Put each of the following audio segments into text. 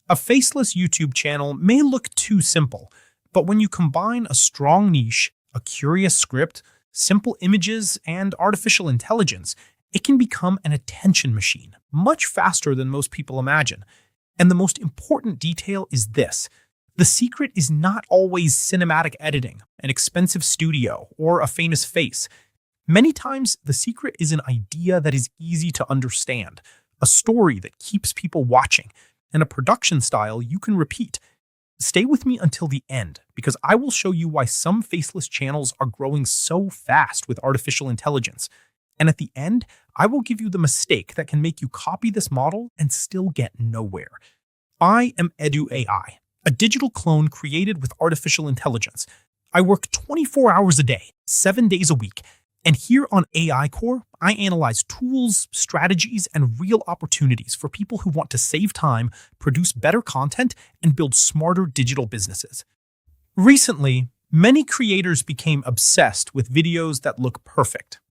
A faceless YouTube channel may look too simple, but when you combine a strong niche, a curious script, simple images, and artificial intelligence, it can become an attention machine, much faster than most people imagine. And the most important detail is this: the secret is not always cinematic editing, an expensive studio, or a famous face. Many times, the secret is an idea that is easy to understand, a story that keeps people watching, and a production style you can repeat. Stay with me until the end, because I will show you why some faceless channels are growing so fast with artificial intelligence. And at the end, I will give you the mistake that can make you copy this model and still get nowhere. I am EduAI, a digital clone created with artificial intelligence. I work 24 hours a day, 7 days a week. And here on AI Core, I analyze tools, strategies, and real opportunities for people who want to save time, produce better content, and build smarter digital businesses. Recently, many creators became obsessed with videos that look perfect.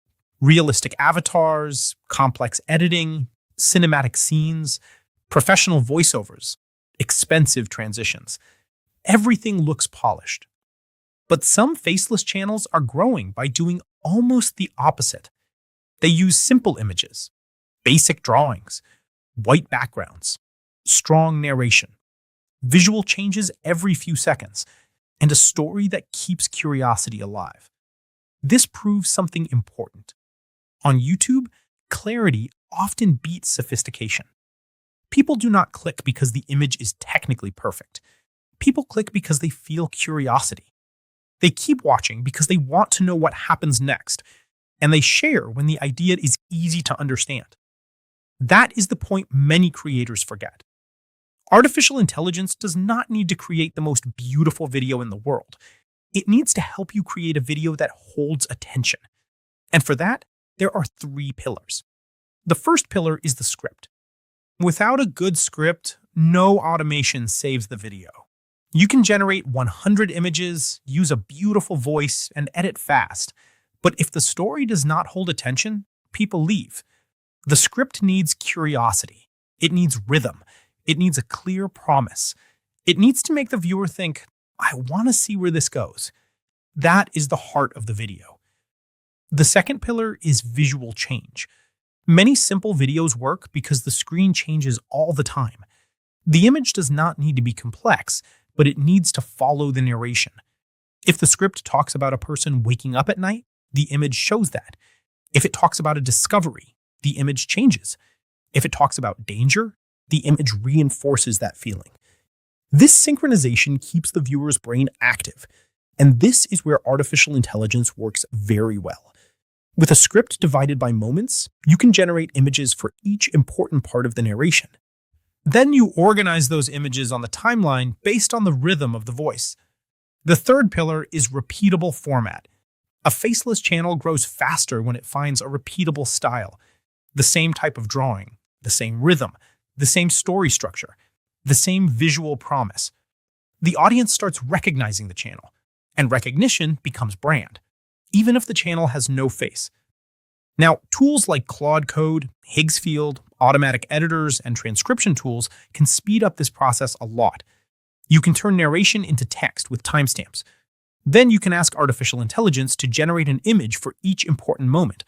Realistic avatars, complex editing, cinematic scenes, professional voiceovers, expensive transitions. Everything looks polished. But some faceless channels are growing by doing almost the opposite. They use simple images, basic drawings, white backgrounds, strong narration, visual changes every few seconds, and a story that keeps curiosity alive. This proves something important. On YouTube, clarity often beats sophistication. People do not click because the image is technically perfect. People click because they feel curiosity. They keep watching because they want to know what happens next, and they share when the idea is easy to understand. That is the point many creators forget. Artificial intelligence does not need to create the most beautiful video in the world. It needs to help you create a video that holds attention. And for that, there are 3 pillars. The first pillar is the script. Without a good script, no automation saves the video. You can generate 100 images, use a beautiful voice, and edit fast. But if the story does not hold attention, people leave. The script needs curiosity. It needs rhythm. It needs a clear promise. It needs to make the viewer think, I want to see where this goes. That is the heart of the video. The second pillar is visual change. Many simple videos work because the screen changes all the time. The image does not need to be complex, but it needs to follow the narration. If the script talks about a person waking up at night, the image shows that. If it talks about a discovery, the image changes. If it talks about danger, the image reinforces that feeling. This synchronization keeps the viewer's brain active, and this is where artificial intelligence works very well. With a script divided by moments, you can generate images for each important part of the narration. Then you organize those images on the timeline based on the rhythm of the voice. The third pillar is repeatable format. A faceless channel grows faster when it finds a repeatable style. The same type of drawing, the same rhythm, the same story structure, the same visual promise. The audience starts recognizing the channel, and recognition becomes brand, even if the channel has no face. Now, tools like Claude Code, Higgsfield, automatic editors, and transcription tools can speed up this process a lot. You can turn narration into text with timestamps. Then you can ask artificial intelligence to generate an image for each important moment.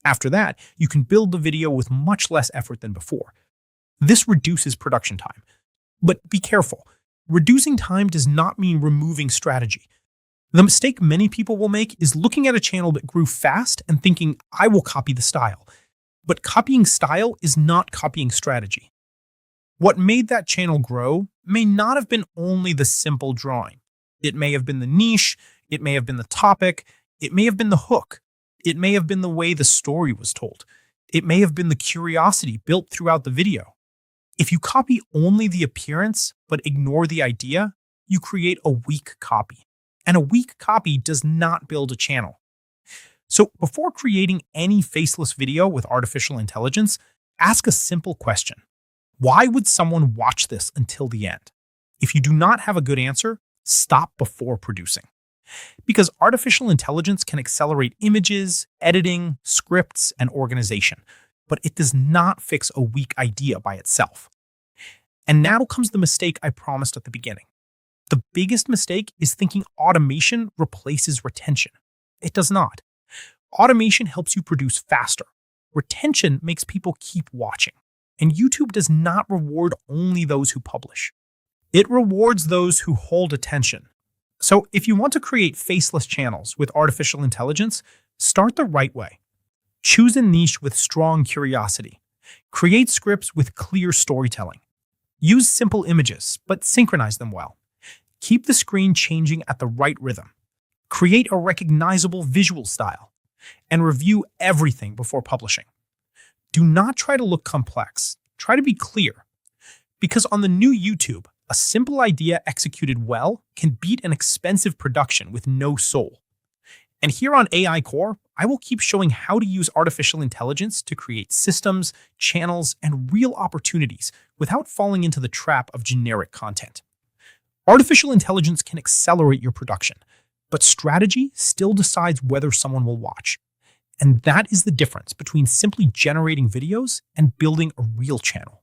After that, you can build the video with much less effort than before. This reduces production time. But be careful. Reducing time does not mean removing strategy. The mistake many people will make is looking at a channel that grew fast and thinking, I will copy the style. But copying style is not copying strategy. What made that channel grow may not have been only the simple drawing. It may have been the niche, it may have been the topic, it may have been the hook, it may have been the way the story was told, it may have been the curiosity built throughout the video. If you copy only the appearance but ignore the idea, you create a weak copy. And a weak copy does not build a channel. So before creating any faceless video with artificial intelligence, ask a simple question. Why would someone watch this until the end? If you do not have a good answer, stop before producing. Because artificial intelligence can accelerate images, editing, scripts, and organization, but it does not fix a weak idea by itself. And now comes the mistake I promised at the beginning. The biggest mistake is thinking automation replaces retention. It does not. Automation helps you produce faster. Retention makes people keep watching. And YouTube does not reward only those who publish. It rewards those who hold attention. So if you want to create faceless channels with artificial intelligence, start the right way. Choose a niche with strong curiosity. Create scripts with clear storytelling. Use simple images, but synchronize them well. Keep the screen changing at the right rhythm. Create a recognizable visual style. And review everything before publishing. Do not try to look complex. Try to be clear. Because on the new YouTube, a simple idea executed well can beat an expensive production with no soul. And here on AI Core, I will keep showing how to use artificial intelligence to create systems, channels, and real opportunities without falling into the trap of generic content. Artificial intelligence can accelerate your production, but strategy still decides whether someone will watch. And that is the difference between simply generating videos and building a real channel.